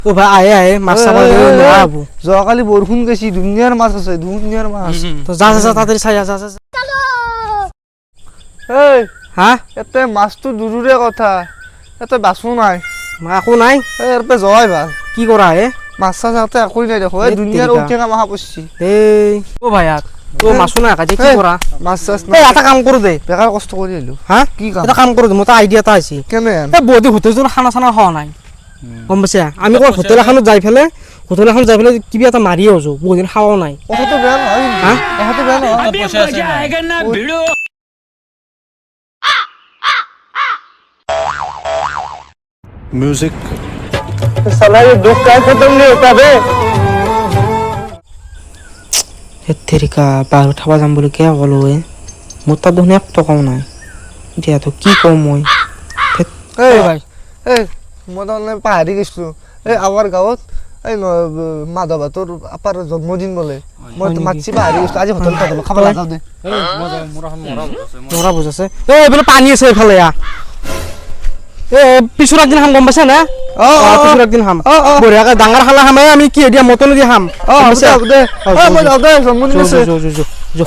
ও ভাই আয়ে আয়ে মাছ চাবা যাবো যোৱাকালি বৰষুণ গেছি দুনিয়াৰ মাছ আছে দুনিয়াৰ মাছ তো যা যা তাড়াতাড়ি চাই যা যা এই হ্যাঁ এতে মাছটো দূৰৰে কথা এতে বাছো নাই একো নাই এই এৰপে যোৱাই ভাল কি কৰা হে মাছ চাছ ইয়াতে একোই নাই দেখো এই দুনিয়াৰ ঔটেঙা মাহা পৰছি এই ও ভাই ও মাছো নাই কাজে কি কৰা মাছ চাছ এই এটা কাম কৰো দে বেকাৰ কষ্ট কৰি আহিলো হ্যাঁ কি কাম এটা কাম কৰো দে মোৰ এটা আইডিয়া এটা আছে কেনে এই বহুতে হোটেল খানা চানা খোৱা নাই গম পাইছা আমি ক'ৰ হোটেল এখনত যাই ফেলে কিবা এটা মাৰি আছো বহুত দিন খাওয়া নাই কথাটো বেয়া নহয় হ্যাঁ কথাটো বেয়া নহয় म्यूजिक साला ये दुख का खत्म नहीं होता बे তেৰিকা বাহিৰত খাব যাম বুলি কিয় ক'লো মোৰ তাত দেখোন এক টকাও নাই এতিয়াতো কি কওঁ মই এই ভাই এই মই তাৰমানে পাহাৰি গৈছিলো এই আমাৰ গাঁৱত এই মাধৱহঁতৰ আপাৰ জন্মদিন বোলে মই মাতছি পাহাৰি গৈছিলো আজি হোটেল খাব নাযাওঁ দে মৰা বুজাছে এই এইফালে পানী আছে এইফালে পিছৰ একদিন খাম গম পাইছা না পিছৰ একদিন খাম বঢ়িয়াকে ডাঙৰ খানা খাম আমি কি দিয়া মটন দি খাম দে মই যাওঁ দে জন্মদিন আছে যো